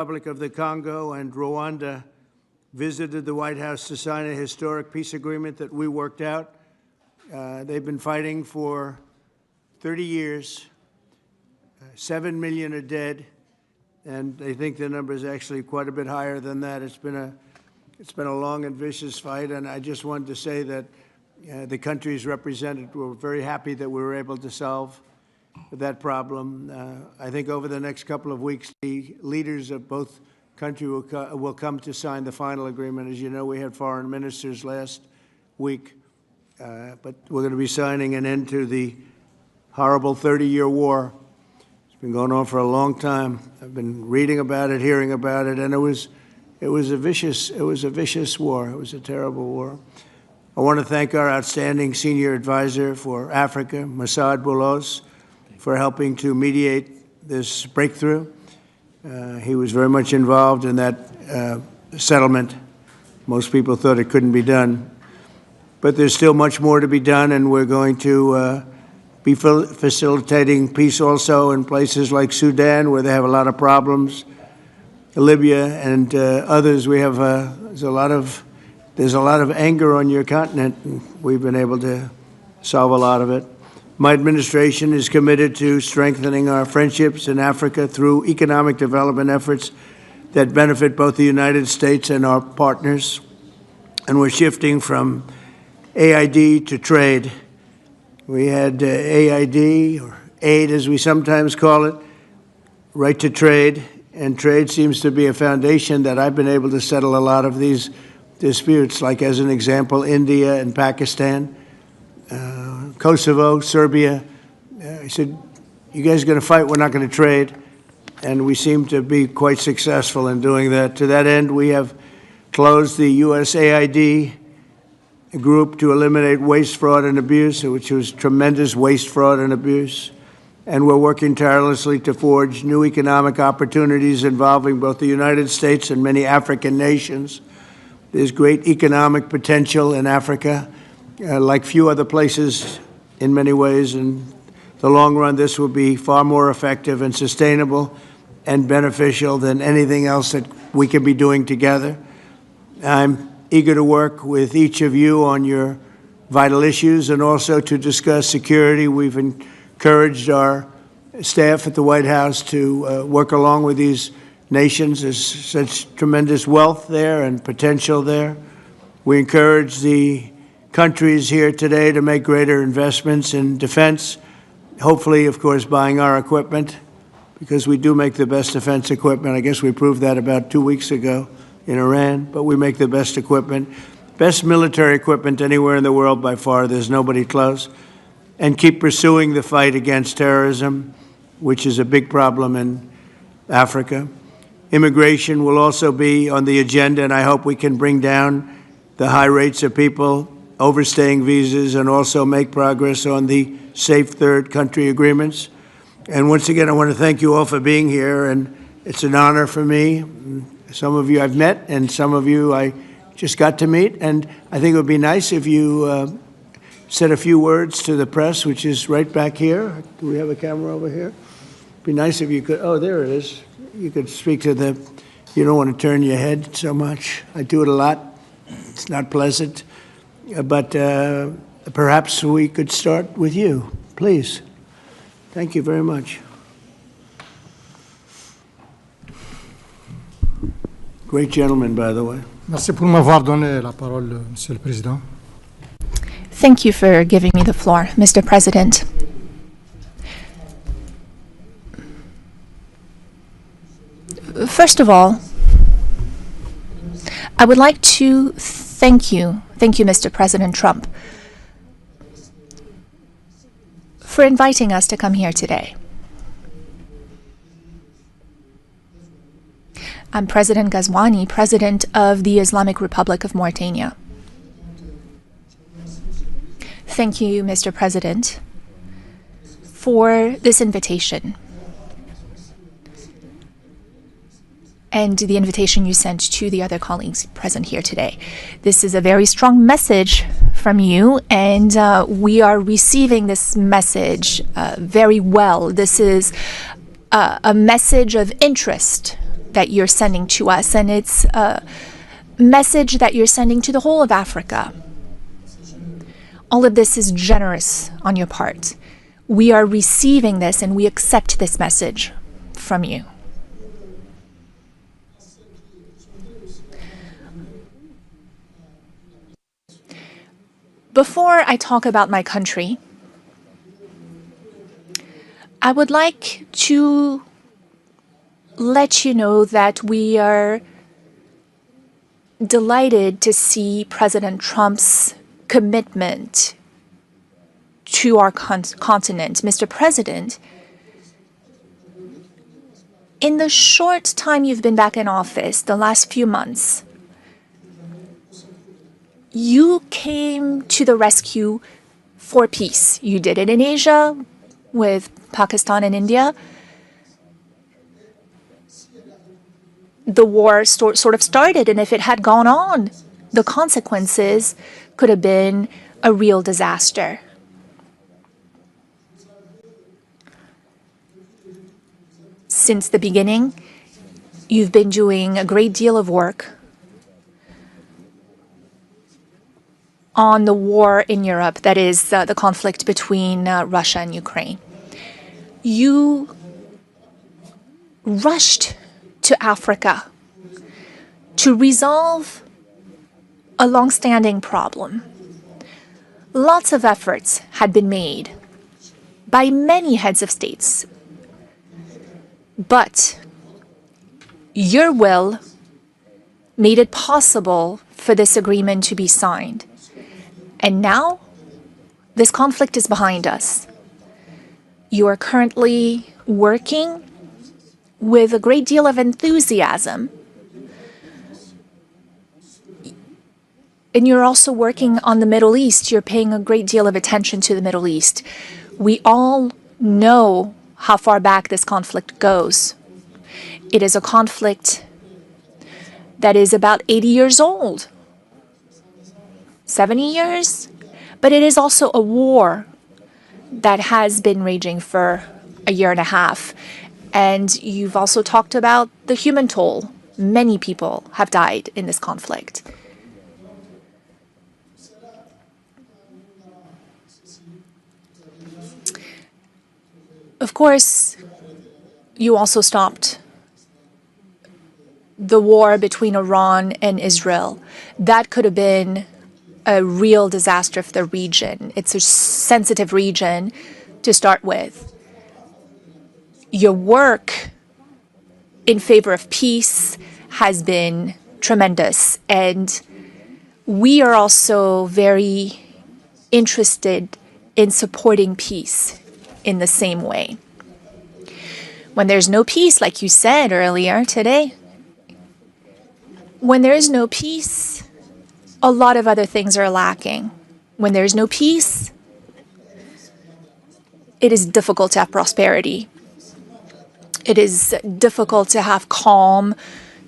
Republic of the Congo and Rwanda visited the White House to sign a historic peace agreement that we worked out. They've been fighting for 30 years. 7 million are dead, and they think the number is actually quite a bit higher than that. It's been a long and vicious fight, and I just wanted to say that the countries represented were very happy that we were able to solve that problem. I think over the next couple of weeks, the leaders of both countries will come to sign the final agreement. As you know, we had foreign ministers last week, but we're going to be signing an end to the horrible 30-year war. It's been going on for a long time. I've been reading about it, hearing about it, and it was a vicious war. It was a terrible war. I want to thank our outstanding senior advisor for Africa, Masad Boulos, for helping to mediate this breakthrough. He was very much involved in that settlement. Most people thought it couldn't be done. But there's still much more to be done, and we're going to be facilitating peace also in places like Sudan, where they have a lot of problems, Libya and others. We have there's a lot of anger on your continent, and we've been able to solve a lot of it. My administration is committed to strengthening our friendships in Africa through economic development efforts that benefit both the United States and our partners. And we're shifting from AID to trade. We had AID, or aid as we sometimes call it, right to trade. And trade seems to be a foundation that I've been able to settle a lot of these disputes, like as an example, India and Pakistan. Kosovo, Serbia. I said, you guys are going to fight, we're not going to trade. And we seem to be quite successful in doing that. To that end, we have closed the USAID group to eliminate waste, fraud, and abuse, which was tremendous waste, fraud, and abuse. And we're working tirelessly to forge new economic opportunities involving both the United States and many African nations. There's great economic potential in Africa, like few other places in many ways. In the long run, this will be far more effective and sustainable and beneficial than anything else that we can be doing together. I'm eager to work with each of you on your vital issues and also to discuss security. We've encouraged our staff at the White House to work along with these nations. There's such tremendous wealth there and potential there. We encourage the countries here today to make greater investments in defense, hopefully, of course, buying our equipment, because we do make the best defense equipment. I guess we proved that about 2 weeks ago in Iran, but we make the best equipment, best military equipment anywhere in the world by far. There's nobody close. And keep pursuing the fight against terrorism, which is a big problem in Africa. Immigration will also be on the agenda, and I hope we can bring down the high rates of people overstaying visas and also make progress on the safe third country agreements. And once again, I want to thank you all for being here, and it's an honor for me. Some of you I've met, and some of you I just got to meet, and I think it would be nice if you said a few words to the press, which is right back here. Do we have a camera over here? It'd be nice if you could, oh, there it is. You could speak to the, you don't want to turn your head so much. I do it a lot. It's not pleasant. But perhaps we could start with you, please. Thank you very much. Great gentleman, by the way. Merci pour m'avoir donné la parole, Monsieur le Président. Thank you for giving me the floor, Mr. President. First of all, I would like to thank you, Mr. President Trump, for inviting us to come here today. I'm President Ghazouani, President of the Islamic Republic of Mauritania. Thank you, Mr. President, for this invitation and the invitation you sent to the other colleagues present here today. This is a very strong message from you, and we are receiving this message very well. This is a message of interest that you're sending to us, and it's a message that you're sending to the whole of Africa. All of this is generous on your part. We are receiving this and we accept this message from you. Before I talk about my country, I would like to let you know that we are delighted to see President Trump's commitment to our continent. Mr. President, in the short time you've been back in office, the last few months, you came to the rescue for peace. You did it in Asia with Pakistan and India. The war sort of started, and if it had gone on, the consequences could have been a real disaster. Since the beginning, you've been doing a great deal of work on the war in Europe, that is the conflict between Russia and Ukraine. You rushed to Africa to resolve a long-standing problem. Lots of efforts had been made by many heads of states, but your will made it possible for this agreement to be signed. And now, this conflict is behind us. You are currently working with a great deal of enthusiasm. And you're also working on the Middle East. You're paying a great deal of attention to the Middle East. We all know how far back this conflict goes. It is a conflict that is about 80 years old. 70 years, but it is also a war that has been raging for a year and a half. And you've also talked about the human toll. Many people have died in this conflict. Of course, you also stopped the war between Iran and Israel. That could have been a real disaster for the region. It's a sensitive region to start with. Your work in favor of peace has been tremendous, and we are also very interested in supporting peace in the same way. When there's no peace, like you said earlier today, when there is no peace, a lot of other things are lacking. When there's no peace, it is difficult to have prosperity. It is difficult to have calm,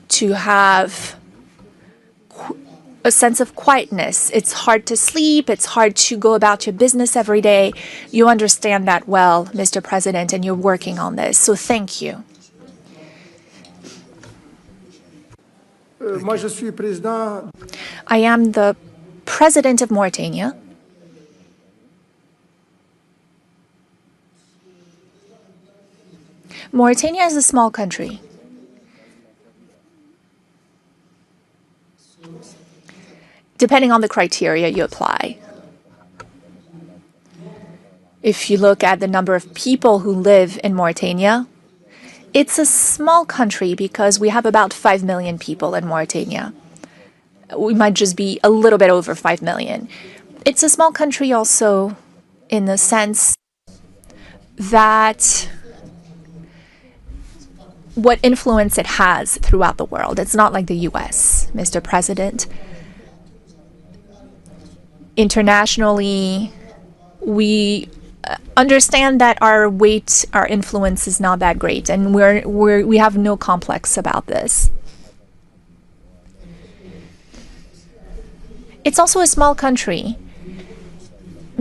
to have a sense of quietness. It's hard to sleep. It's hard to go about your business every day. You understand that well, Mr. President, and you're working on this. So thank you. Moi, je suis président. I am the president of Mauritania. Mauritania is a small country. Depending on the criteria you apply. If you look at the number of people who live in Mauritania, it's a small country because we have about 5 million people in Mauritania. We might just be a little bit over 5 million. It's a small country also in the sense that what influence it has throughout the world. It's not like the US, Mr. President. Internationally, we understand that our weight, our influence is not that great, and we have no complex about this. It's also a small country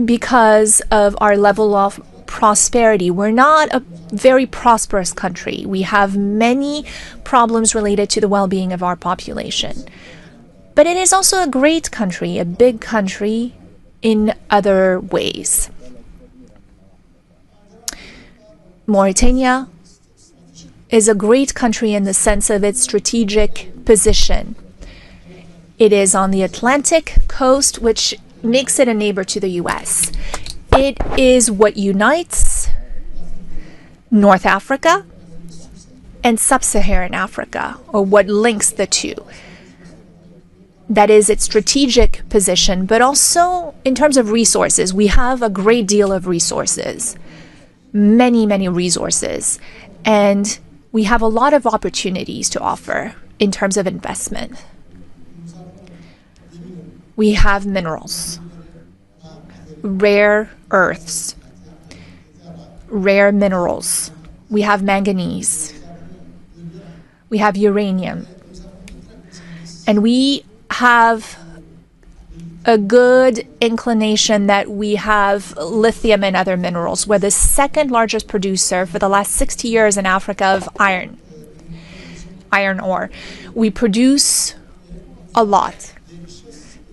because of our level of prosperity. We're not a very prosperous country. We have many problems related to the well-being of our population. But it is also a great country, a big country in other ways. Mauritania is a great country in the sense of its strategic position. It is on the Atlantic coast, which makes it a neighbor to the US. It is what unites North Africa and Sub-Saharan Africa, or what links the two. That is its strategic position, but also in terms of resources, we have a great deal of resources, many, many resources, and we have a lot of opportunities to offer in terms of investment. We have minerals, rare earths, rare minerals. We have manganese. We have uranium. And we have a good inclination that we have lithium and other minerals. We're the second largest producer for the last 60 years in Africa of iron ore. We produce a lot.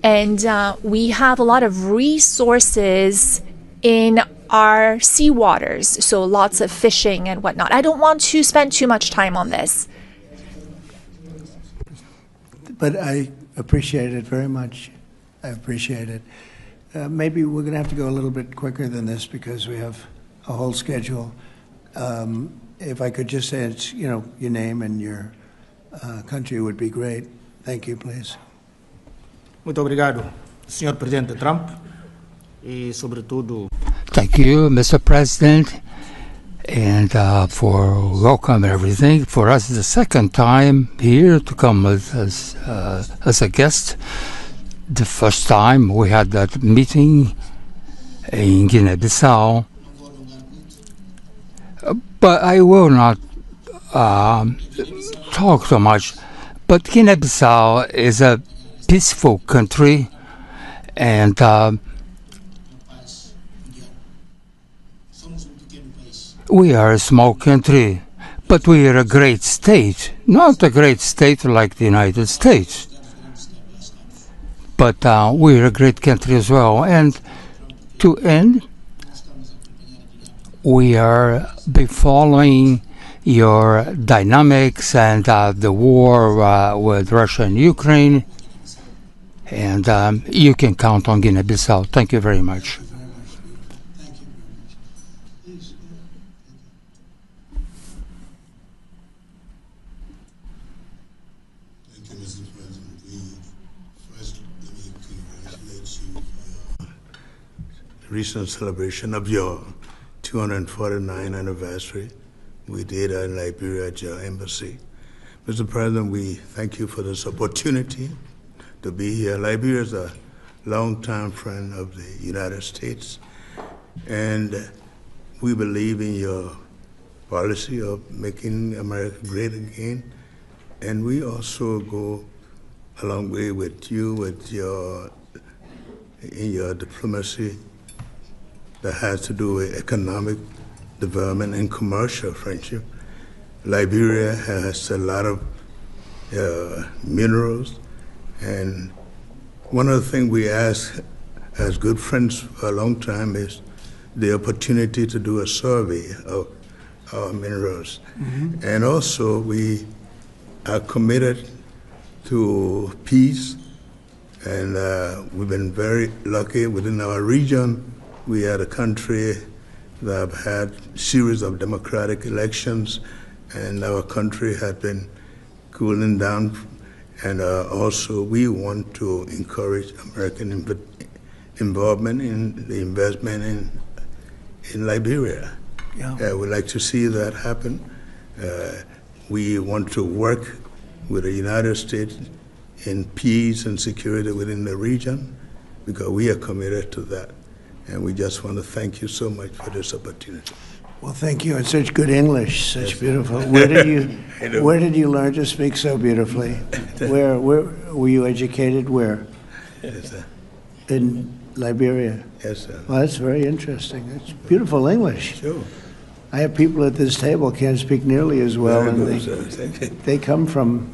And we have a lot of resources in our seawaters, so lots of fishing and whatnot. I don't want to spend too much time on this. But I appreciate it very much. I appreciate it. Maybe we're going to have to go a little bit quicker than this because we have a whole schedule. If I could just say it's, your name and your country would be great. Thank you, please. Muito obrigado, Sr. Presidente Trump, e sobretudo. Thank you, Mr. President, and for welcome and everything. For us, it's the second time here to come as a guest. The first time we had that meeting in Guinea-Bissau, but I will not talk so much. But Guinea-Bissau is a peaceful country, and we are a small country, but we are a great state. Not a great state like the United States, but we are a great country as well. And to end, we are be following your dynamics and the war with Russia and Ukraine. And you can count on Guinea-Bissau. Thank you very much. Thank you, Mr. President. First, let me congratulate you for your recent celebration of your 249th anniversary. We did in Liberia at your embassy. Mr. President, we thank you for this opportunity to be here. Liberia is a longtime friend of the United States, and we believe in your policy of making America great again. And we also go a long way with you in your diplomacy that has to do with economic development and commercial friendship. Liberia has a lot of minerals. And one of the things we ask as good friends for a long time is the opportunity to do a survey of our minerals. Mm-hmm. And also we are committed to peace, and we've been very lucky within our region. We are a country that have had a series of democratic elections, and our country had been cooling down. And also, we want to encourage American involvement in the investment in Liberia. Yeah. We'd like to see that happen. We want to work with the United States in peace and security within the region because we are committed to that. And we just want to thank you so much for this opportunity. Well, thank you. And such good English, such beautiful. Where did you learn to speak so beautifully? Where were you educated? Where? Yes, sir. In Liberia. Yes, sir. Well, that's very interesting. It's beautiful English. Sure. I have people at this table can't speak nearly as well, Very and good, sir. Thank you. they come from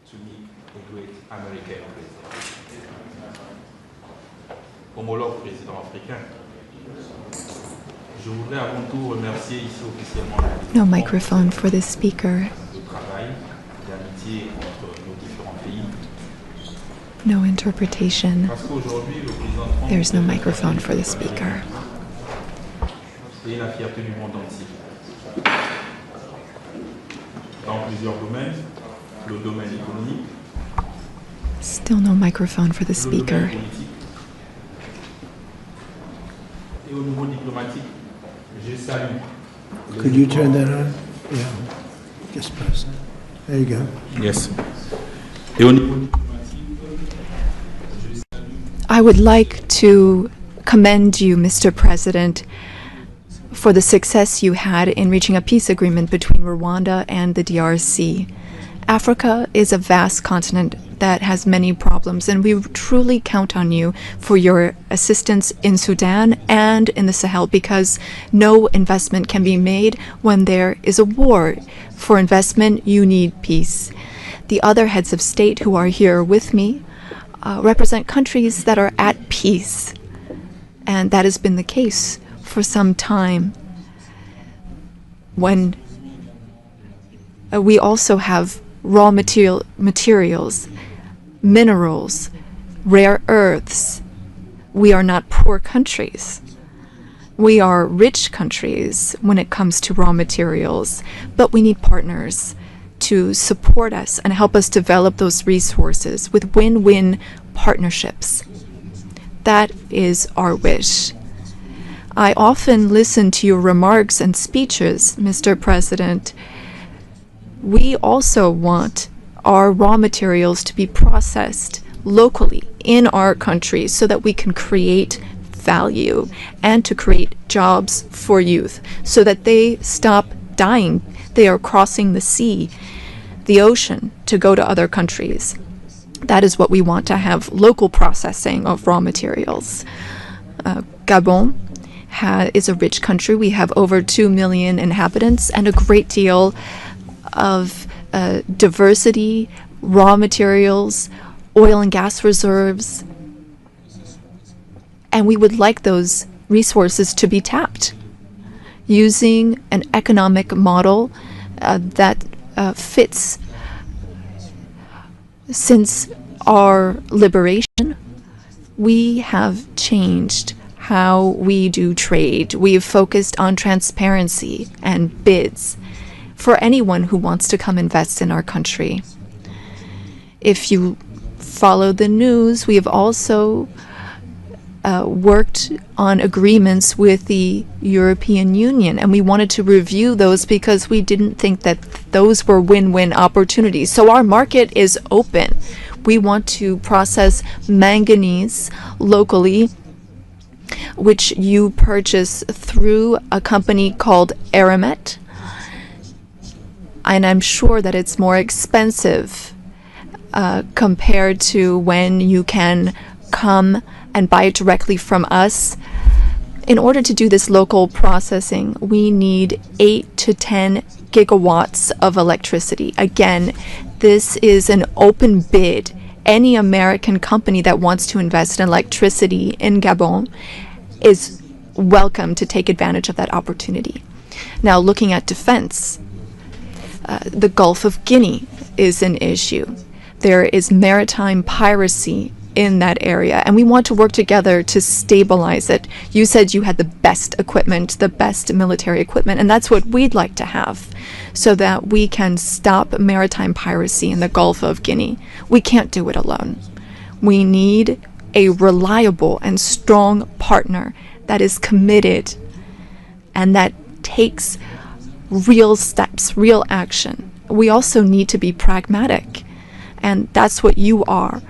to meet a great American president. Homologue président africain, je voudrais avant tout remercier ici officiellement No microphone for the speaker. le travail d'amitié entre nos différents pays. No interpretation. Parce qu'aujourd'hui, le président Trump There's no microphone for the speaker. est la fierté du monde entier. Dans plusieurs domaines, le domaine économique, Still no microphone for the le speaker. domaine politique. Et au niveau diplomatique, je salue. les Could you efforts- turn that on? Yeah, just press that. There you go. Yes. Et au niveau diplomatique, I would like to commend you, Mr. President, for the success you had in reaching a peace agreement between Rwanda and the DRC. Africa is a vast continent that has many problems, and we truly count on you for your assistance in Sudan and in the Sahel, because no investment can be made when there is a war. For investment, you need peace. The other heads of state who are here with me represent countries that are at peace, and that has been the case for some time. When we also have raw materials, minerals, rare earths. We are not poor countries. We are rich countries when it comes to raw materials, but we need partners to support us and help us develop those resources with win-win partnerships. That is our wish. I often listen to your remarks and speeches, Mr. President. We also want our raw materials to be processed locally in our country so that we can create value and to create jobs for youth so that they stop dying. They are crossing the sea, the ocean, to go to other countries. That is what we want, to have local processing of raw materials. Gabon is a rich country. We have over 2 million inhabitants and a great deal of diversity, raw materials, oil and gas reserves. And we would like those resources to be tapped using an economic model that fits. Since our liberation, we have changed how we do trade. We have focused on transparency and bids for anyone who wants to come invest in our country. If you follow the news, we have also worked on agreements with the European Union, and we wanted to review those because we didn't think that those were win-win opportunities. So our market is open. We want to process manganese locally, which you purchase through a company called Aramet. And I'm sure that it's more expensive compared to when you can come and buy it directly from us. In order to do this local processing, we need 8 to 10 gigawatts of electricity. Again, this is an open bid. Any American company that wants to invest in electricity in Gabon is welcome to take advantage of that opportunity. Now, looking at defense, the Gulf of Guinea is an issue. There is maritime piracy in that area, and we want to work together to stabilize it. You said you had the best equipment, the best military equipment, and that's what we'd like to have so that we can stop maritime piracy in the Gulf of Guinea. We can't do it alone. We need a reliable and strong partner that is committed and that takes real steps, real action. We also need to be pragmatic, and that's what you are.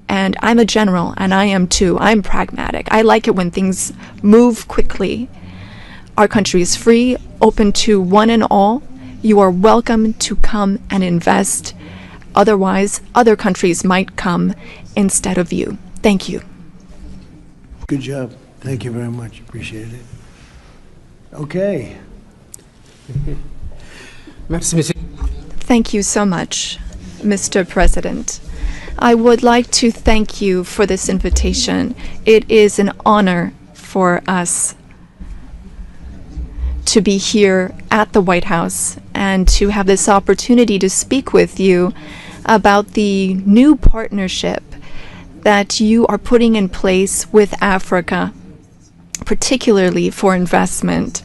And I'm a general, and I am too. I'm pragmatic. I like it when things move quickly. Our country is free, open to one and all. You are welcome to come and invest. Otherwise, other countries might come instead of you. Thank you. Good job. Thank you very much. Appreciate it. Okay. Merci, Monsieur. Thank you so much, Mr. President. I would like to thank you for this invitation. It is an honor for us to be here at the White House and to have this opportunity to speak with you about the new partnership that you are putting in place with Africa, particularly for investment.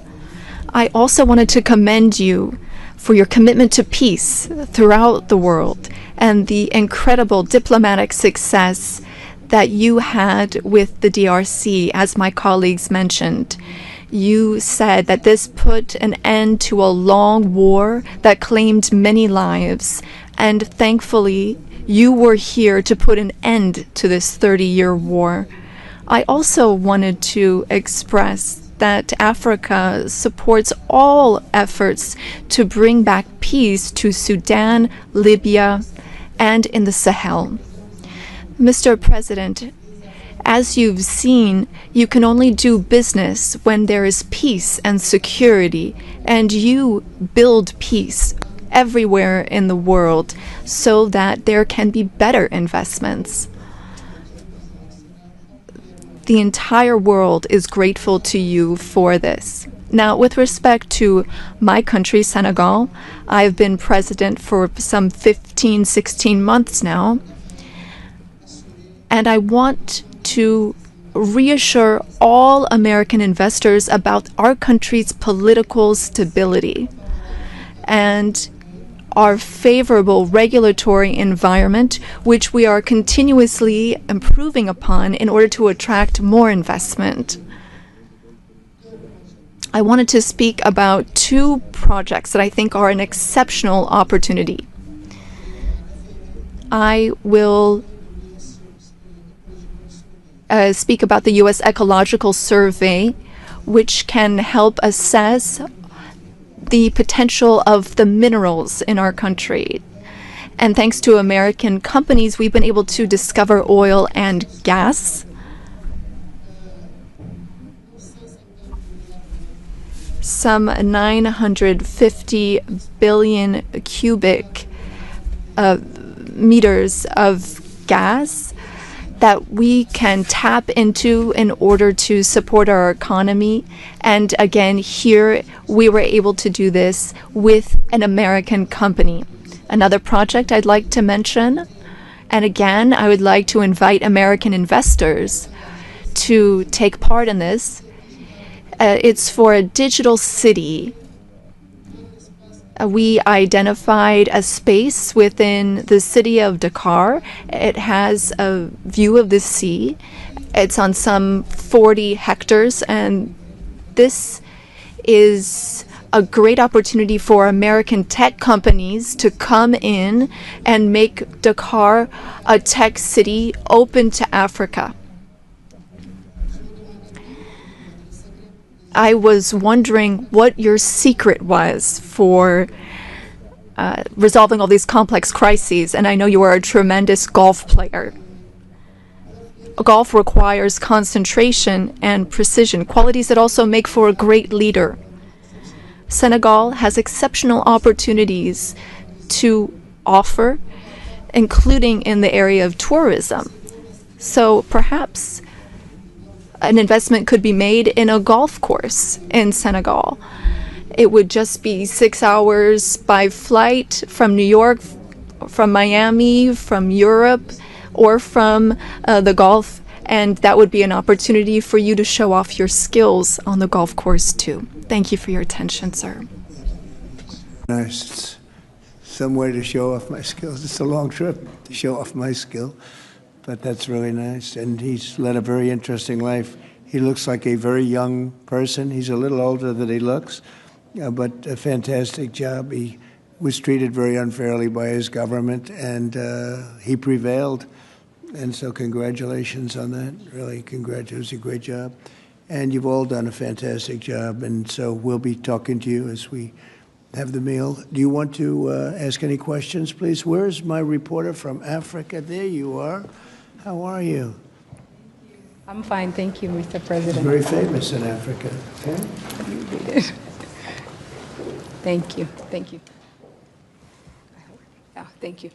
I also wanted to commend you for your commitment to peace throughout the world and the incredible diplomatic success that you had with the DRC, as my colleagues mentioned. You said that this put an end to a long war that claimed many lives, and thankfully, you were here to put an end to this 30-year war. I also wanted to express that Africa supports all efforts to bring back peace to Sudan, Libya, and in the Sahel. Mr. President, as you've seen, you can only do business when there is peace and security, and you build peace everywhere in the world so that there can be better investments. The entire world is grateful to you for this. Now, with respect to my country, Senegal, I've been president for some 15, 16 months now, and I want to reassure all American investors about our country's political stability and our favorable regulatory environment, which we are continuously improving upon in order to attract more investment. I wanted to speak about two projects that I think are an exceptional opportunity. I will speak about the U.S. Ecological Survey, which can help assess the potential of the minerals in our country. And thanks to American companies, we've been able to discover oil and gas. Some 950 billion cubic meters of gas that we can tap into in order to support our economy. And again, here we were able to do this with an American company. Another project I'd like to mention, and again, I would like to invite American investors to take part in this. It's for a digital city. We identified a space within the city of Dakar. It has a view of the sea. It's on some 40 hectares, and this is a great opportunity for American tech companies to come in and make Dakar a tech city open to Africa. I was wondering what your secret was for resolving all these complex crises, and I know you are a tremendous golf player. Golf requires concentration and precision, qualities that also make for a great leader. Senegal has exceptional opportunities to offer, including in the area of tourism. So perhaps an investment could be made in a golf course in Senegal. It would just be 6 hours by flight from New York, from Miami, from Europe, or from the Gulf, and that would be an opportunity for you to show off your skills on the golf course too. Thank you for your attention, sir. Nice. It's some way to show off my skills. It's a long trip to show off my skill, but that's really nice. And he's led a very interesting life. He looks like a very young person. He's a little older than he looks, but a fantastic job. He was treated very unfairly by his government, and he prevailed. And so congratulations on that. Really, congratulations. It was a great job. And you've all done a fantastic job. And so we'll be talking to you as we have the meal. Do you want to ask any questions, please? Where's my reporter from Africa? There you are. How are you? I'm fine, thank you, Mr. He's President. very famous in Africa. Okay? You did it. Thank you, thank you. Yeah, thank you.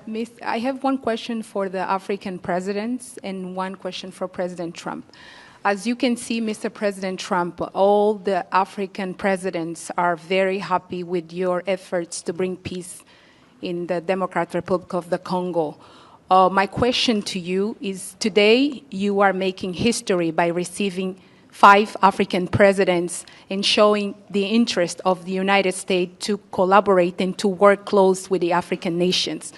Miss, I have one question for the African presidents and one question for President Trump. As you can see, Mr. President Trump, all the African presidents are very happy with your efforts to bring peace in the Democratic Republic of the Congo. My question to you is, today you are making history by receiving 5 African presidents and showing the interest of the United States to collaborate and to work close with the African nations.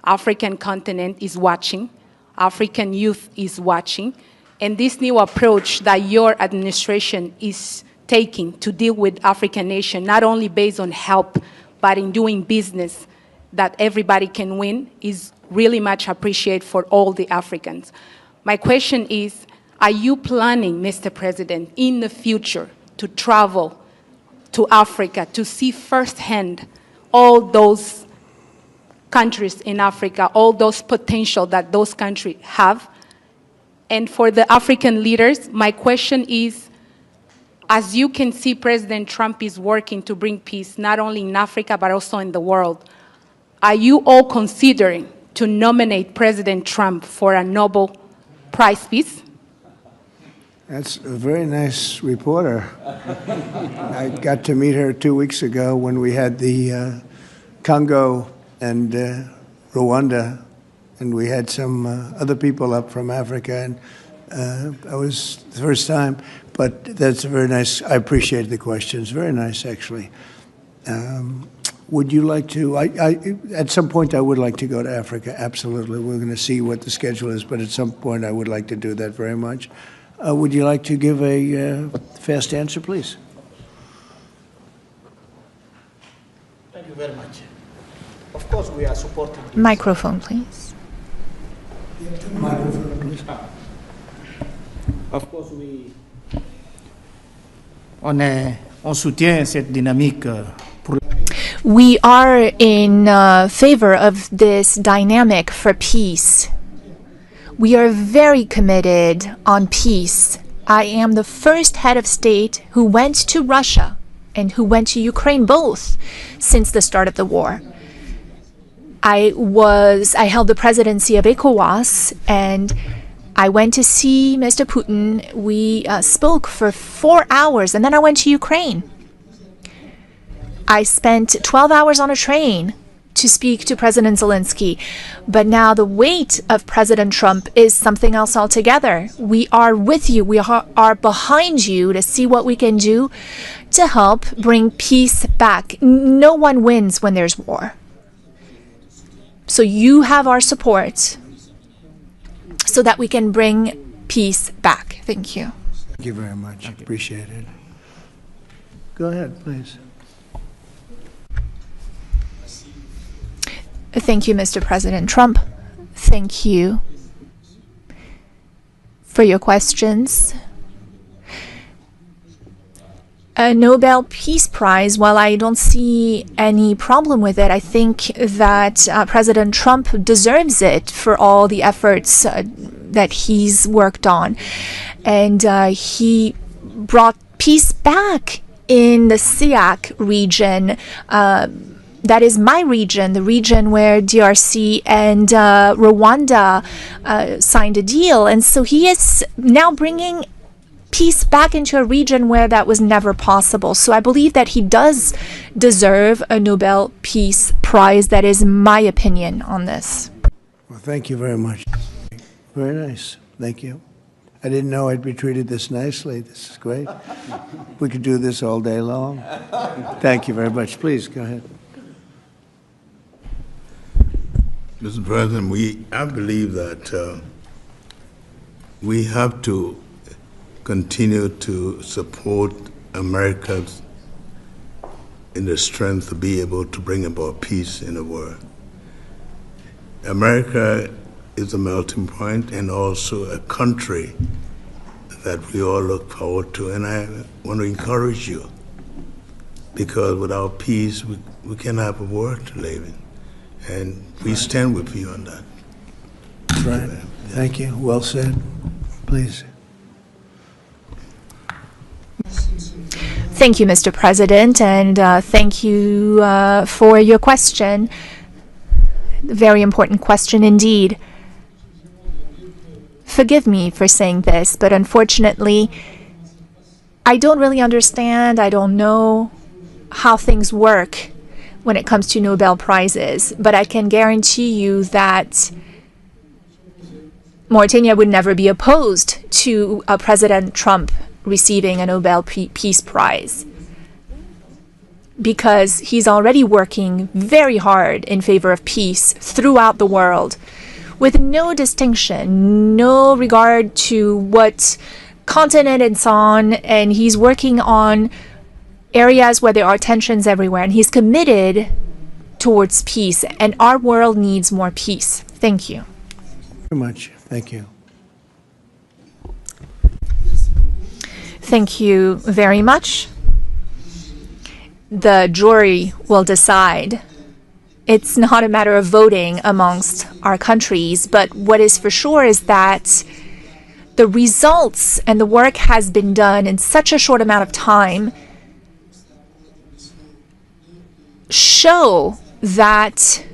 African continent is watching, African youth is watching, and this new approach that your administration is taking to deal with African nations, not only based on help, but in doing business that everybody can win, is really much appreciated for all the Africans. My question is, are you planning, Mr. President, in the future to travel to Africa to see firsthand all those countries in Africa, all those potential that those countries have? And for the African leaders, my question is, as you can see, President Trump is working to bring peace not only in Africa but also in the world. Are you all considering to nominate President Trump for a Nobel Prize Peace? That's a very nice reporter. I got to meet her 2 weeks ago when we had the Congo and Rwanda, and we had some other people up from Africa, and that was the first time. But that's a very nice. I appreciate the questions. Very nice, actually. Would you like to? At some point, I would like to go to Africa. Absolutely, we're going to see what the schedule is, but at some point, I would like to do that very much. Would you like to give a fast answer, please? Thank you very much. Of course, we are supporting this. Microphone, please. Microphone, please. Of course, on soutient cette dynamique pour. We are in favor of this dynamic for peace. We are very committed on peace. I am the first head of state who went to Russia and who went to Ukraine both since the start of the war. I held the presidency of ECOWAS, and I went to see Mr. Putin. We spoke for 4 hours, and then I went to Ukraine. I spent 12 hours on a train to speak to President Zelensky. But now the weight of President Trump is something else altogether. We are with you. We are behind you to see what we can do to help bring peace back. No one wins when there's war. So you have our support so that we can bring peace back. Thank you. Thank you very much. Appreciate it. Go ahead, please. Thank you, Mr. President Trump. Thank you for your questions. A Nobel Peace Prize, while I don't see any problem with it, I think that President Trump deserves it for all the efforts that he's worked on. And he brought peace back in the SIAC region. That is my region, the region where DRC and Rwanda signed a deal. And so he is now bringing peace back into a region where that was never possible. So I believe that he does deserve a Nobel Peace Prize. That is my opinion on this. Well, thank you very much. Very nice. Thank you. I didn't know I'd be treated this nicely. This is great. We could do this all day long. Thank you very much. Please, go ahead. Mr. President, I believe that we have to continue to support America in the strength to be able to bring about peace in the world. America is a melting point and also a country that we all look forward to, and I want to encourage you, because without peace, we can't have a world to live in. And we stand with you on that. That's right. Thank you. Well said. Please. Thank you, Mr. President, and thank you for your question. Very important question indeed. Forgive me for saying this, but unfortunately, I don't really understand. I don't know how things work when it comes to Nobel Prizes, but I can guarantee you that Mauritania would never be opposed to President Trump receiving a Nobel Peace Prize, because he's already working very hard in favor of peace throughout the world, with no distinction, no regard to what continent it's on, and he's working on areas where there are tensions everywhere, and he's committed towards peace, and our world needs more peace. Thank you. Very much. Thank you. Thank you very much. The jury will decide. It's not a matter of voting amongst our countries, but what is for sure is that the results and the work has been done in such a short amount of time show that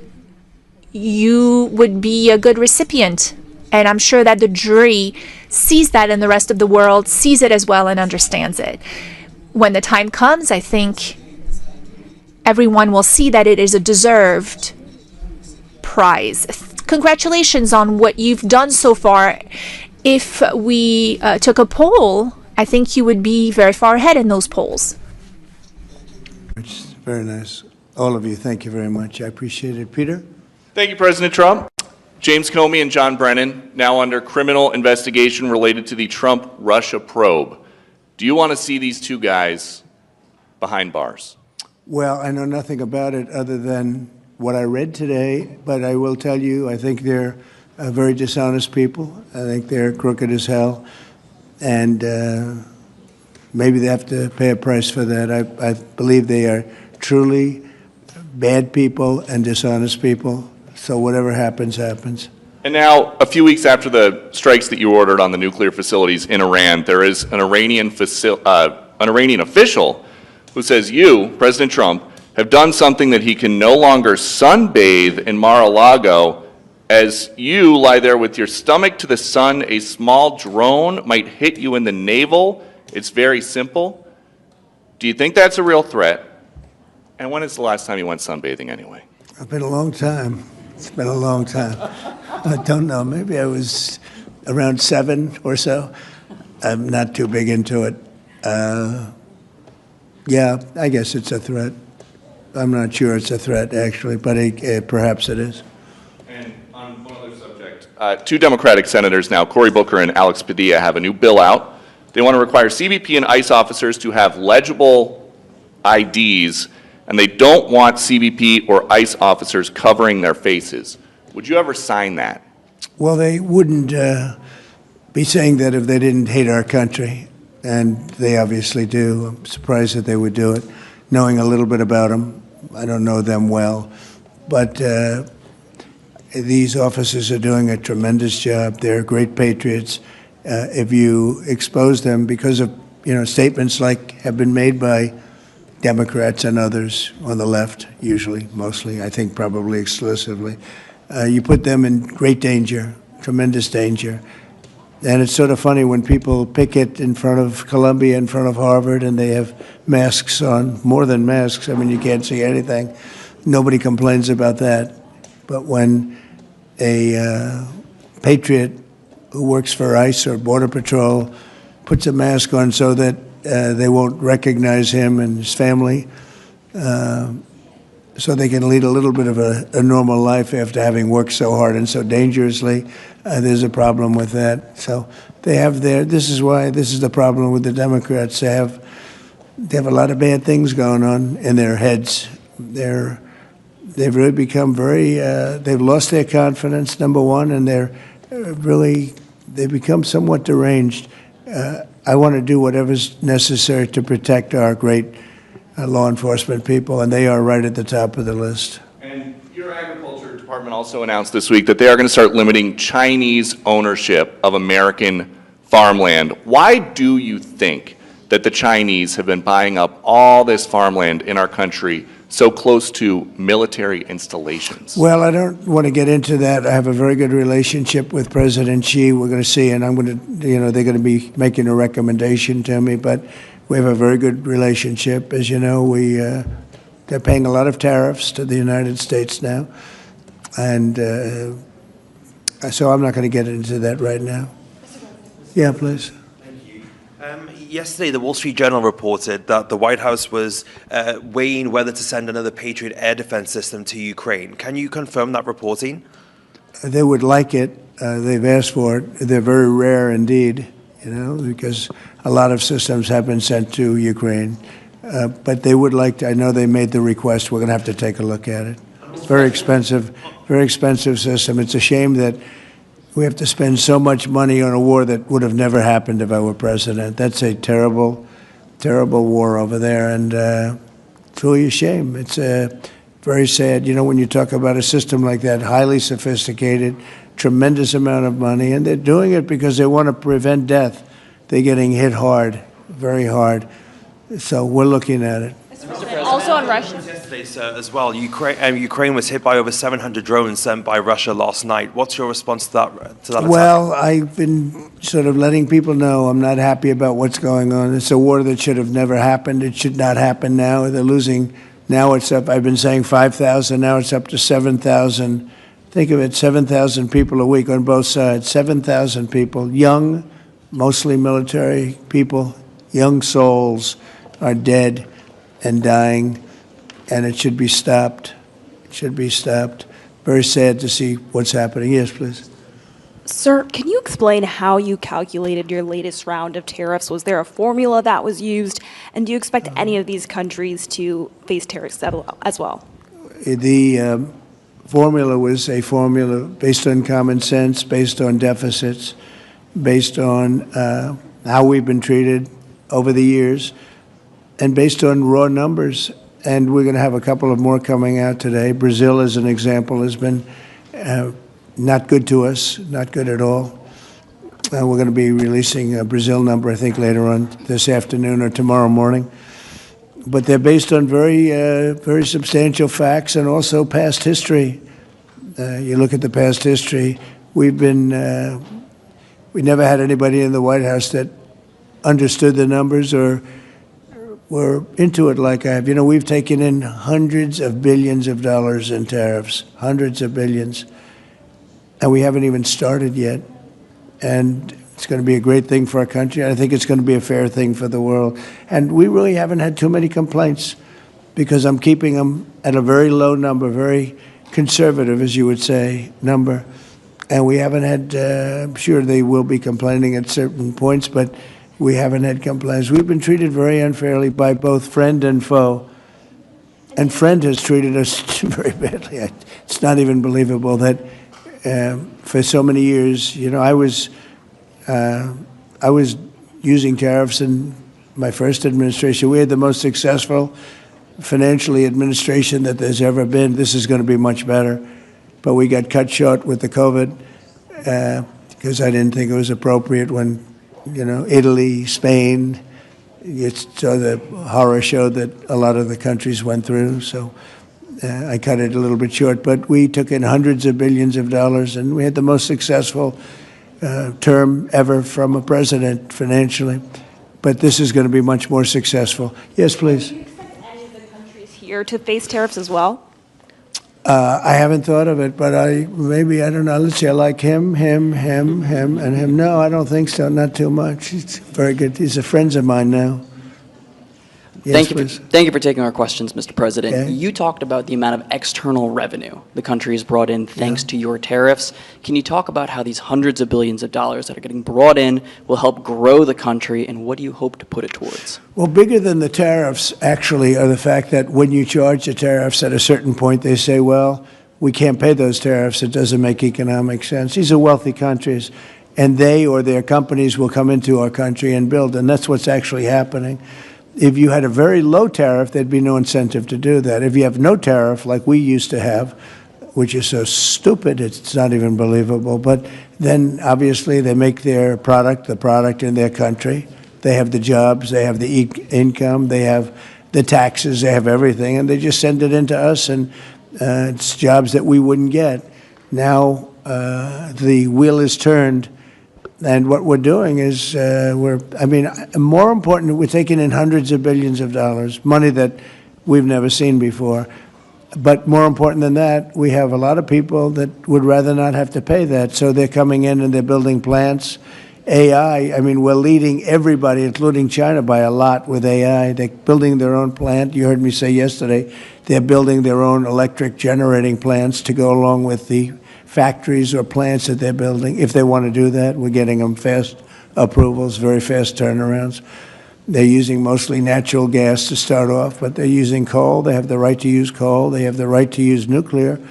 you would be a good recipient. And I'm sure that the jury sees that, and the rest of the world sees it as well and understands it. When the time comes, I think everyone will see that it is a deserved prize. Congratulations on what you've done so far. If we took a poll, I think you would be very far ahead in those polls. It's very nice. All of you, thank you very much. I appreciate it. Peter? Thank you, President Trump. James Comey and John Brennan, now under criminal investigation related to the Trump-Russia probe. Do you want to see these two guys behind bars? Well, I know nothing about it other than what I read today, but I will tell you, I think they're very dishonest people. I think they're crooked as hell, and maybe they have to pay a price for that. I believe they are truly bad people and dishonest people, so whatever happens, happens. And now, a few weeks after the strikes that you ordered on the nuclear facilities in Iran, there is an Iranian official who says you, President Trump, have done something that he can no longer sunbathe in Mar-a-Lago. As you lie there with your stomach to the sun, a small drone might hit you in the navel. It's very simple. Do you think that's a real threat? And when is the last time you went sunbathing anyway? It's been a long time. It's been a long time. I don't know. Maybe I was around 7 or so. I'm not too big into it. Yeah, I guess it's a threat. I'm not sure it's a threat, actually, but perhaps it is. And on one other subject, two Democratic senators now, Cory Booker and Alex Padilla, have a new bill out. They want to require CBP and ICE officers to have legible IDs, and they don't want CBP or ICE officers covering their faces. Would you ever sign that? Well, they wouldn't be saying that if they didn't hate our country, and they obviously do. I'm surprised that they would do it, knowing a little bit about them. I don't know them well, but these officers are doing a tremendous job. They're great patriots. If you expose them because of statements like have been made by Democrats and others on the left, usually, mostly, I think probably exclusively, you put them in great danger, tremendous danger. And it's sort of funny when people picket in front of Columbia, in front of Harvard, and they have masks on, more than masks. I mean, you can't see anything. Nobody complains about that. But when a patriot who works for ICE or Border Patrol puts a mask on so that they won't recognize him and his family, so they can lead a little bit of a normal life after having worked so hard and so dangerously. There's a problem with that. So they have this is the problem with the Democrats. They have a lot of bad things going on in their heads. They've really become they've lost their confidence, number one, and they've become somewhat deranged. I want to do whatever's necessary to protect our great law enforcement people, and they are right at the top of the list. And your agriculture department also announced this week that they are going to start limiting Chinese ownership of American farmland. Why do you think that the Chinese have been buying up all this farmland in our country so close to military installations? Well, I don't want to get into that. I have a very good relationship with President Xi. We're going to see, and I'm going to, they're going to be making a recommendation to me, but we have a very good relationship. As you know, they're paying a lot of tariffs to the United States now, and so I'm not going to get into that right now. Yeah, please. Yesterday, the Wall Street Journal reported that the White House was weighing whether to send another Patriot air defense system to Ukraine. Can you confirm that reporting? They would like it. They've asked for it. They're very rare indeed, because a lot of systems have been sent to Ukraine. But they would like to. I know they made the request. We're going to have to take a look at it. It's very expensive system. It's a shame that we have to spend so much money on a war that would have never happened if I were president. That's a terrible, terrible war over there, and it's really a shame. It's very sad. When you talk about a system like that, highly sophisticated, tremendous amount of money, and they're doing it because they want to prevent death. They're getting hit hard, very hard. So we're looking at it. Also on Russia. Yesterday, sir, as well, Ukraine was hit by over 700 drones sent by Russia last night. What's your response to that attack? Well, I've been sort of letting people know I'm not happy about what's going on. It's a war that should have never happened. It should not happen now. They're losing. Now it's up. I've been saying 5,000. Now it's up to 7,000. Think of it, 7,000 people a week on both sides. 7,000 people, young, mostly military people, young souls are dead and dying, and it should be stopped. It should be stopped. Very sad to see what's happening. Yes, please. Sir, can you explain how you calculated your latest round of tariffs? Was there a formula that was used? And do you expect any of these countries to face tariffs as well? The formula was a formula based on common sense, based on deficits, based on how we've been treated over the years, and based on raw numbers. And we're going to have a couple of more coming out today. Brazil, as an example, has been not good to us, not good at all. We're going to be releasing a Brazil number, I think, later on this afternoon or tomorrow morning. But they're based on very substantial facts and also past history. You look at the past history. We never had anybody in the White House that understood the numbers or were into it like I have. We've taken in hundreds of billions of dollars in tariffs, hundreds of billions, and we haven't even started yet. And it's going to be a great thing for our country. I think it's going to be a fair thing for the world. And we really haven't had too many complaints because I'm keeping them at a very low number, very conservative, as you would say, number. And we haven't had, I'm sure they will be complaining at certain points, but we haven't had complaints. We've been treated very unfairly by both friend and foe. And friend has treated us very badly. It's not even believable that for so many years, I was using tariffs in my first administration. We had the most successful financially administration that there's ever been. This is going to be much better. But we got cut short with the COVID because I didn't think it was appropriate when, Italy, Spain, so the horror show that a lot of the countries went through. So I cut it a little bit short. But we took in hundreds of billions of dollars, and we had the most successful term ever from a president financially. But this is going to be much more successful. Yes, please. Do you expect any of the countries here to face tariffs as well? I haven't thought of it, but I don't know. Let's see, I like him, and him. No, I don't think so, not too much. He's very good. He's a friend of mine now. Yes, please. Thank you for taking our questions, Mr. President. Okay. You talked about the amount of external revenue the country has brought in thanks to your tariffs. Can you talk about how these hundreds of billions of dollars that are getting brought in will help grow the country, and what do you hope to put it towards? Well, bigger than the tariffs, actually, are the fact that when you charge the tariffs at a certain point, they say, well, we can't pay those tariffs. It doesn't make economic sense. These are wealthy countries, and they or their companies will come into our country and build, and that's what's actually happening. If you had a very low tariff, there'd be no incentive to do that. If you have no tariff, like we used to have, which is so stupid, it's not even believable, but then obviously they make their product, the product in their country. They have the jobs, they have the income, they have the taxes, they have everything, and they just send it into us, and it's jobs that we wouldn't get. Now the wheel is turned. And what we're doing is more important, we're taking in hundreds of billions of dollars, money that we've never seen before. But more important than that, we have a lot of people that would rather not have to pay that. So they're coming in and they're building plants. AI, we're leading everybody, including China, by a lot with AI. They're building their own plant. You heard me say yesterday, they're building their own electric generating plants to go along with the factories or plants that they're building. If they want to do that, we're getting them fast approvals, very fast turnarounds. They're using mostly natural gas to start off, but they're using coal. They have the right to use coal. They have the right to use nuclear.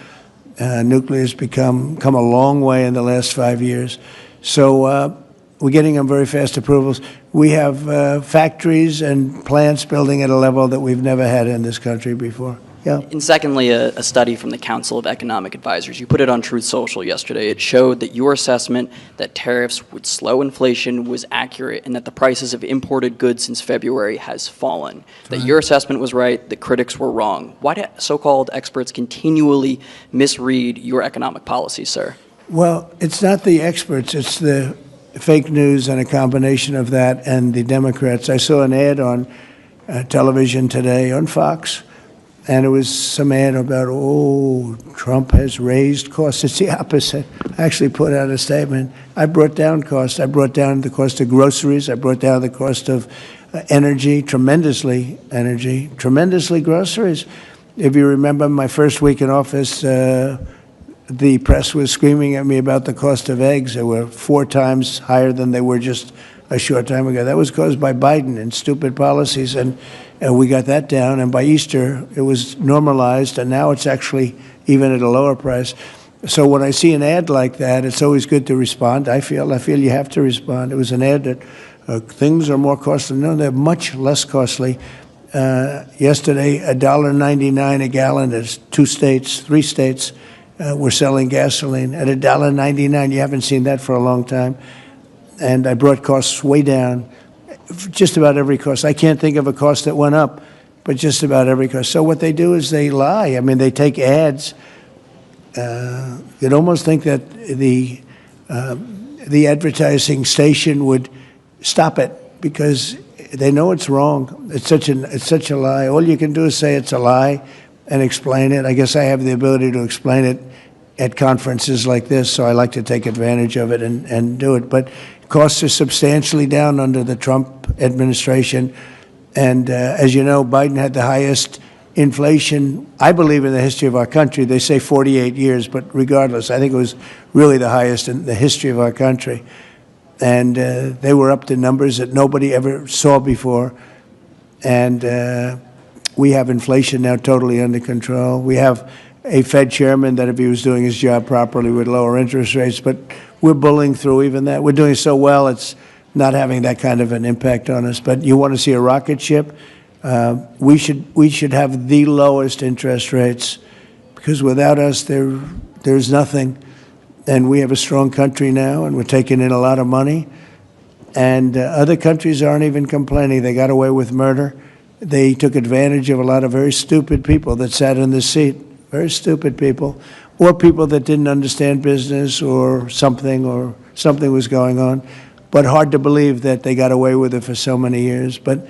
Nuclear has come a long way in the last 5 years. So we're getting them very fast approvals. We have factories and plants building at a level that we've never had in this country before. Yeah. And secondly, a study from the Council of Economic Advisors. You put it on Truth Social yesterday. It showed that your assessment that tariffs would slow inflation was accurate, and that the prices of imported goods since February has fallen. That your assessment was right, the critics were wrong. Why do so-called experts continually misread your economic policy, sir? Well, it's not the experts. It's the fake news and a combination of that and the Democrats. I saw an ad on television today on Fox. And it was some ad about, Trump has raised costs. It's the opposite. I actually put out a statement. I brought down costs. I brought down the cost of groceries. I brought down the cost of energy, tremendously groceries. If you remember my first week in office, the press was screaming at me about the cost of eggs. They were 4 times higher than they were just a short time ago. That was caused by Biden and stupid policies, and we got that down. And by Easter, it was normalized, and now it's actually even at a lower price. So when I see an ad like that, it's always good to respond. I feel you have to respond. It was an ad that things are more costly. No, they're much less costly. Yesterday, $1.99 a gallon. There's 3 states were selling gasoline at $1.99. You haven't seen that for a long time. And I brought costs way down, just about every cost. I can't think of a cost that went up, but just about every cost. So what they do is they lie. They take ads. You'd almost think that the advertising station would stop it because they know it's wrong. It's such a lie. All you can do is say it's a lie and explain it. I guess I have the ability to explain it at conferences like this, so I like to take advantage of it and do it. But costs are substantially down under the Trump administration. And as you know, Biden had the highest inflation, I believe, in the history of our country. They say 48 years, but regardless, I think it was really the highest in the history of our country. And they were up to numbers that nobody ever saw before. And we have inflation now totally under control. We have a Fed chairman that if he was doing his job properly would lower interest rates, but we're bullying through even that. We're doing so well, it's not having that kind of an impact on us. But you want to see a rocket ship? We should have the lowest interest rates, because without us, there's nothing. And we have a strong country now, and we're taking in a lot of money. And other countries aren't even complaining. They got away with murder. They took advantage of a lot of very stupid people that sat in the seat. Very stupid people, or people that didn't understand business or something was going on. But hard to believe that they got away with it for so many years. But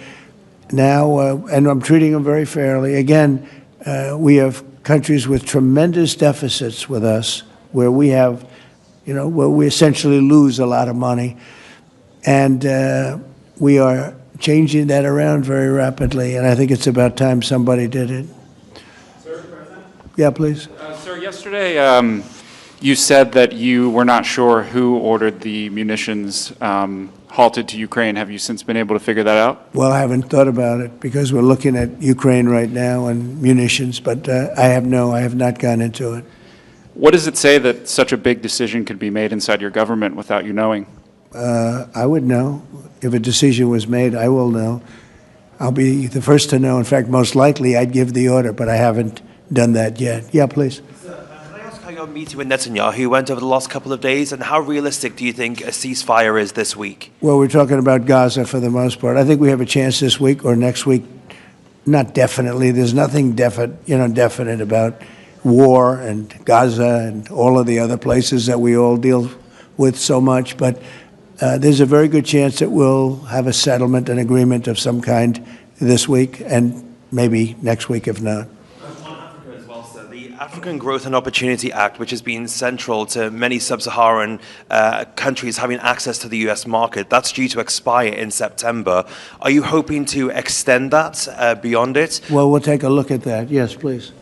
now, and I'm treating them very fairly. Again, we have countries with tremendous deficits with us, where we have, where we essentially lose a lot of money. And we are changing that around very rapidly, and I think it's about time somebody did it. Sir, President? Yeah, please. Sir, yesterday you said that you were not sure who ordered the munitions halted to Ukraine. Have you since been able to figure that out? Well, I haven't thought about it because we're looking at Ukraine right now and munitions, but I have not gone into it. What does it say that such a big decision could be made inside your government without you knowing? I would know. If a decision was made, I will know. I'll be the first to know. In fact, most likely I'd give the order, but I haven't done that yet. Yeah, please. Can I ask how your meeting with Netanyahu went over the last couple of days, and how realistic do you think a ceasefire is this week? Well, we're talking about Gaza for the most part. I think we have a chance this week or next week. Not definitely. There's nothing definite about war and Gaza and all of the other places that we all deal with so much, but there's a very good chance that we'll have a settlement, an agreement of some kind this week, and maybe next week if not. On Africa as well, sir. The African Growth and Opportunity Act, which has been central to many sub-Saharan countries having access to the U.S. market, that's due to expire in September. Are you hoping to extend that beyond it? Well, we'll take a look at that. Yes, please.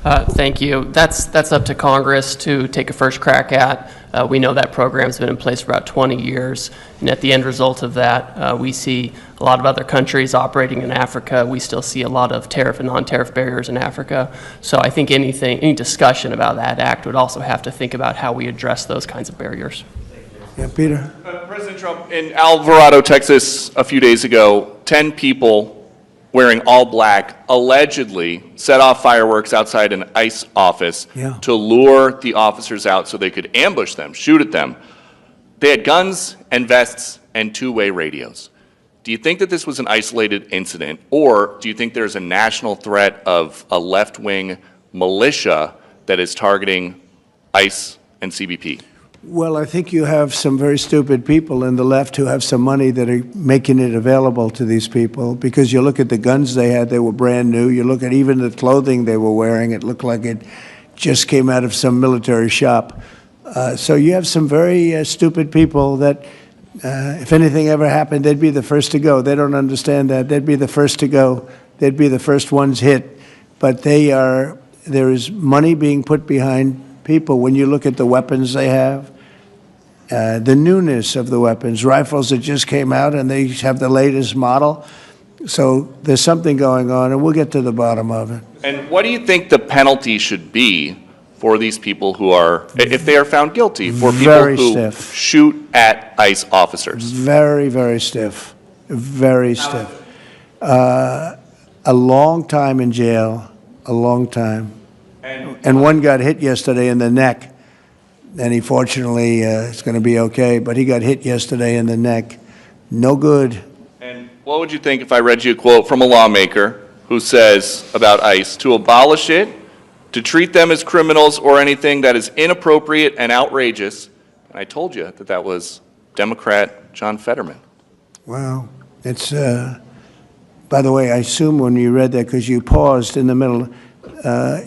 Thank you. That's up to Congress to take a first crack at. We know that program's been in place for about 20 years, and at the end result of that, we see a lot of other countries operating in Africa. We still see a lot of tariff and non-tariff barriers in Africa. So I think any discussion about that act would also have to think about how we address those kinds of barriers. Yeah, Peter. President Trump, in Alvarado, Texas, a few days ago, 10 people wearing all black allegedly set off fireworks outside an ICE office to lure the officers out so they could ambush them, shoot at them. They had guns and vests and two-way radios. Do you think that this was an isolated incident, or do you think there's a national threat of a left-wing militia that is targeting ICE and CBP? Well, I think you have some very stupid people in the left who have some money that are making it available to these people, because you look at the guns they had, they were brand new. You look at even the clothing they were wearing, it looked like it just came out of some military shop. So you have some very stupid people that, if anything ever happened, they'd be the first to go. They don't understand that. They'd be the first to go. They'd be the first ones hit. But there is money being put behind people. When you look at the weapons they have, the newness of the weapons, rifles that just came out and they have the latest model. So there's something going on, and we'll get to the bottom of it. And what do you think the penalty should be for these people who are, if they are found guilty, for people Very who stiff. shoot at ICE officers? Very, very stiff. Very stiff. A long time in jail, a long time. And one got hit yesterday in the neck, and he fortunately is going to be okay, but he got hit yesterday in the neck. No good. And what would you think if I read you a quote from a lawmaker who says about ICE, to abolish it, to treat them as criminals or anything that is inappropriate and outrageous? And I told you that that was Democrat John Fetterman. Wow. It's, by the way, I assume when you read that, because you paused in the middle,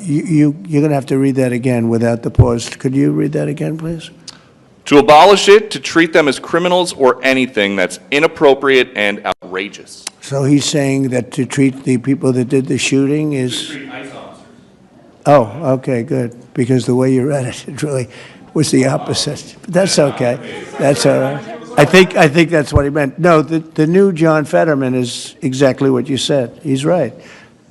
you're going to have to read that again without the pause. Could you read that again, please? To abolish it, to treat them as criminals or anything that's inappropriate and outrageous. So he's saying that to treat the people that did the shooting is... To treat ICE officers. Oh, okay, good. Because the way you read it, it really was the opposite. But that's okay. That's all right. I think that's what he meant. No, the new John Fetterman is exactly what you said. He's right.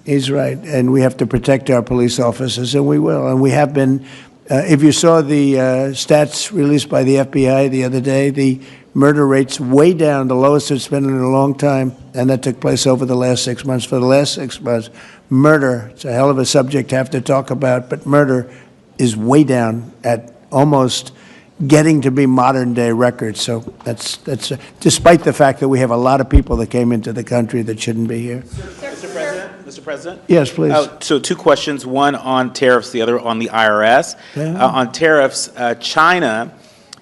He's right. And we have to protect our police officers, and we will. And we have been. If you saw the stats released by the FBI the other day, the murder rate's way down, the lowest it's been in a long time, and that took place over the last 6 months. For the last 6 months, murder, it's a hell of a subject to have to talk about, but murder is way down at almost getting to be modern-day records. So that's despite the fact that we have a lot of people that came into the country that shouldn't be here. Mr. President? Yes, please. So two questions, one on tariffs, the other on the IRS. On tariffs, China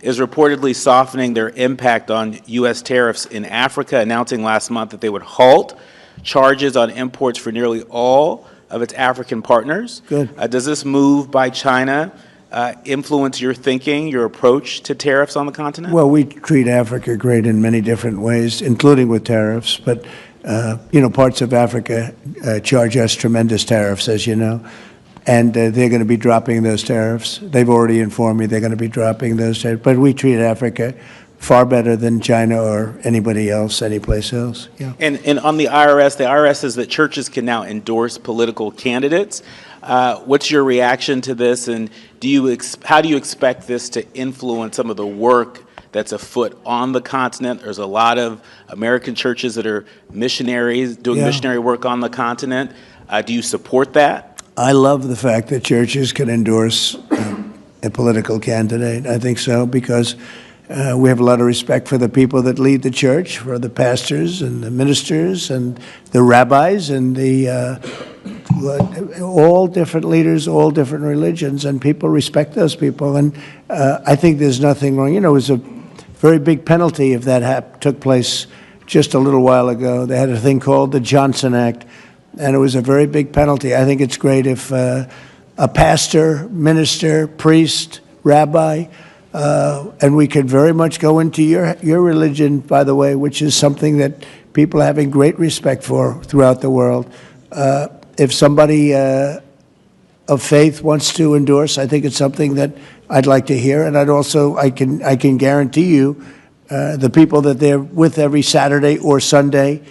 is reportedly softening their impact on U.S. tariffs in Africa, announcing last month that they would halt charges on imports for nearly all of its African partners. Good. Does this move by China influence your thinking, your approach to tariffs on the continent? Well, we treat Africa great in many different ways, including with tariffs. But, parts of Africa charge us tremendous tariffs, as you know. And they're going to be dropping those tariffs. They've already informed me they're going to be dropping those tariffs. But we treat Africa far better than China or anybody else, anyplace else. Yeah. And on the IRS says that churches can now endorse political candidates. What's your reaction to this, and how do you expect this to influence some of the work that's afoot on the continent? There's a lot of American churches that are missionaries doing missionary work on the continent. Do you support that? I love the fact that churches can endorse a political candidate. I think so, because we have a lot of respect for the people that lead the church, for the pastors and the ministers and the rabbis and all different leaders, all different religions, and people respect those people. And I think there's nothing wrong. It was a very big penalty if that took place just a little while ago. They had a thing called the Johnson Act, and it was a very big penalty. I think it's great if a pastor, minister, priest, rabbi, and we could very much go into your religion, by the way, which is something that people are having great respect for throughout the world. If somebody of faith wants to endorse, I think it's something that I'd like to hear, and I can guarantee you, the people that they're with every Saturday or Sunday,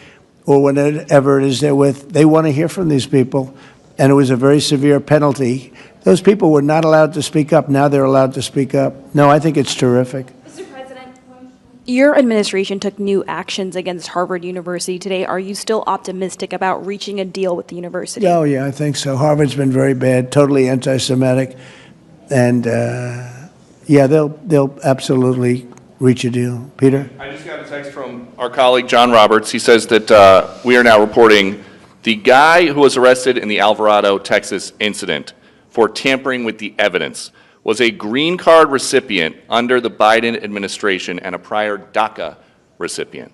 or whenever it is they're with, they want to hear from these people, and it was a very severe penalty. Those people were not allowed to speak up. Now they're allowed to speak up. No, I think it's terrific. Mr. President, your administration took new actions against Harvard University today. Are you still optimistic about reaching a deal with the university? Oh, yeah, I think so. Harvard's been very bad, totally anti-Semitic, and they'll absolutely reach a deal. Peter? I just got a text from our colleague John Roberts. He says that we are now reporting the guy who was arrested in the Alvarado, Texas incident for tampering with the evidence was a green card recipient under the Biden administration and a prior DACA recipient.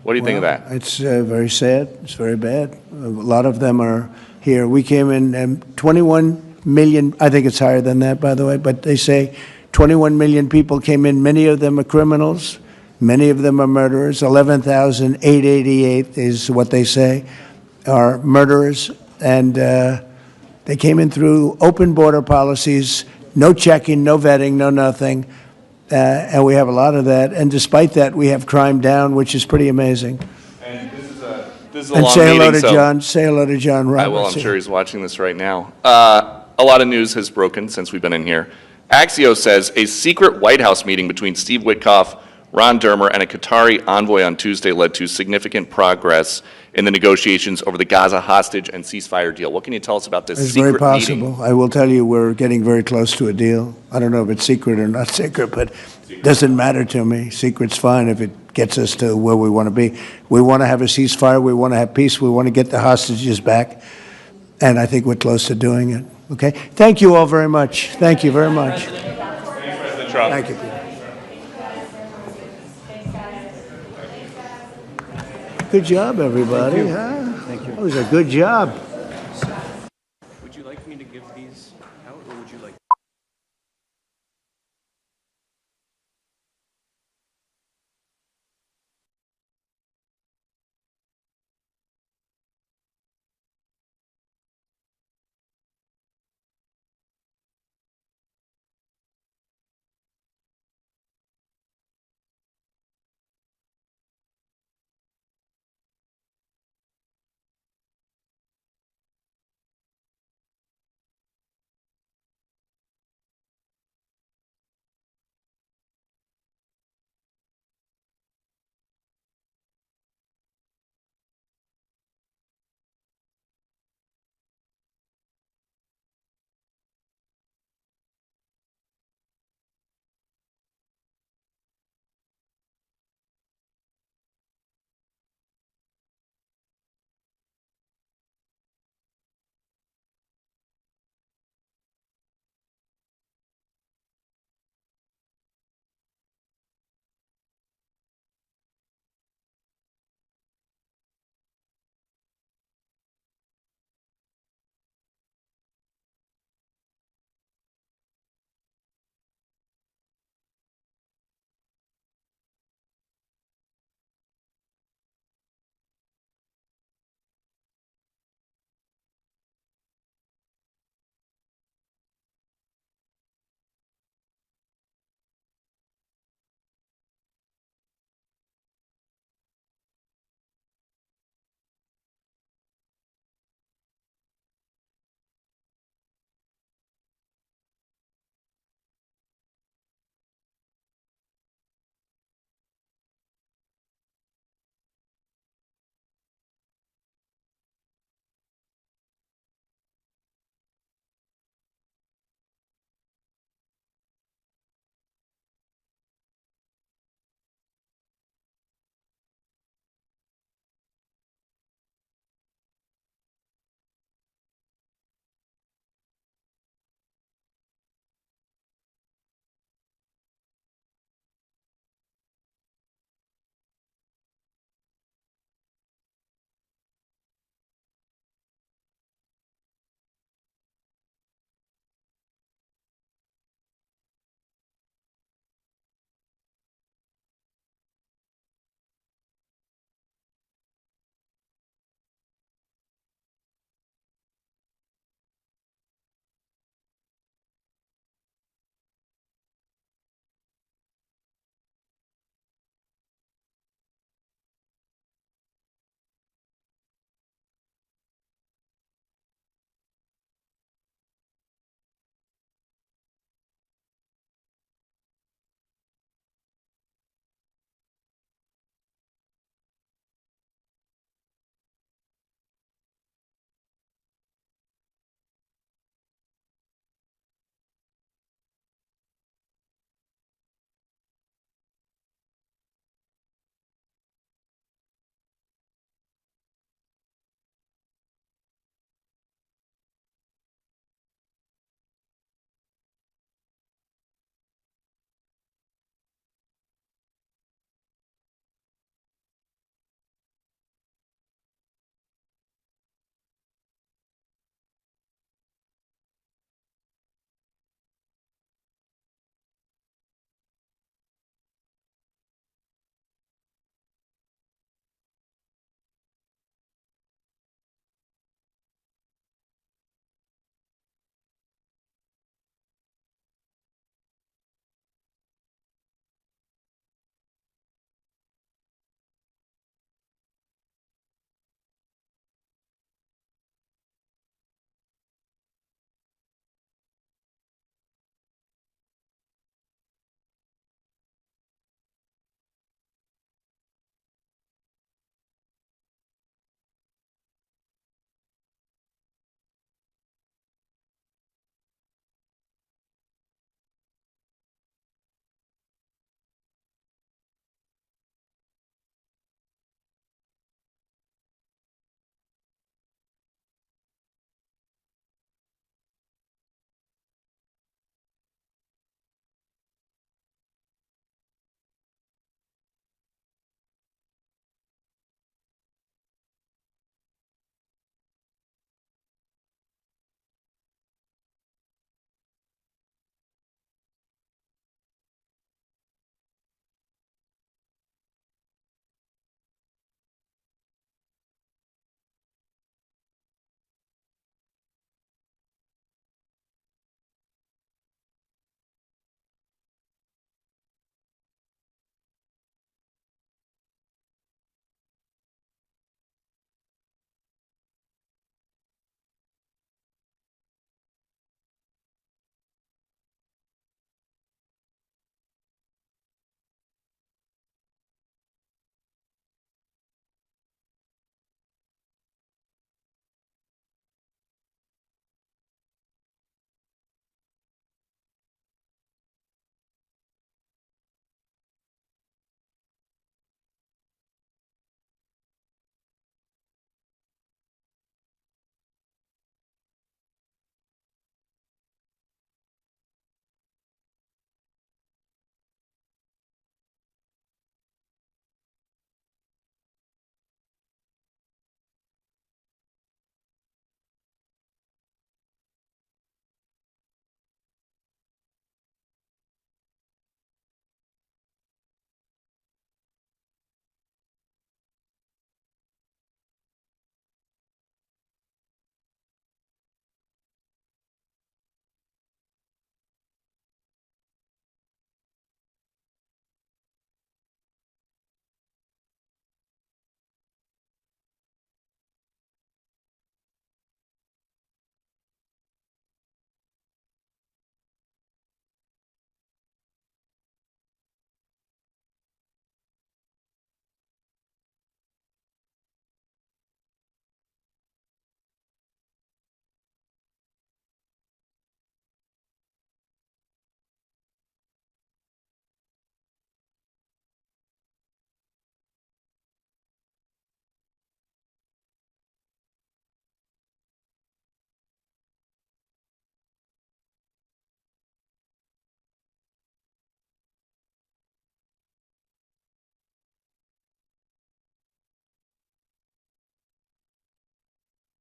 What do you think of that? It's very sad. It's very bad. A lot of them are here. We came in 21 million. I think it's higher than that, by the way, but they say 21 million people came in. Many of them are criminals. Many of them are murderers. 11,888 is what they say are murderers. And they came in through open border policies, no checking, no vetting, no nothing. And we have a lot of that. And despite that, we have crime down, which is pretty amazing. And this is a And long say hello meeting, to so John. Say hello to John Roberts. I will. I'm sure he's watching this right now. A lot of news has broken since we've been in here. Axios says a secret White House meeting between Steve Witkoff, Ron Dermer, and a Qatari envoy on Tuesday led to significant progress in the negotiations over the Gaza hostage and ceasefire deal. What can you tell us about this It's secret very possible. meeting? I will tell you, we're getting very close to a deal. I don't know if it's secret or not secret, but it doesn't matter to me. Secret's fine if it gets us to where we want to be. We want to have a ceasefire. We want to have peace. We want to get the hostages back. And I think we're close to doing it. Okay? Thank you all very much. Thank you very much. Thanks, President Trump. Thank you, Peter. Good job, everybody. Thank you. That was a good job. Would you like me to give these?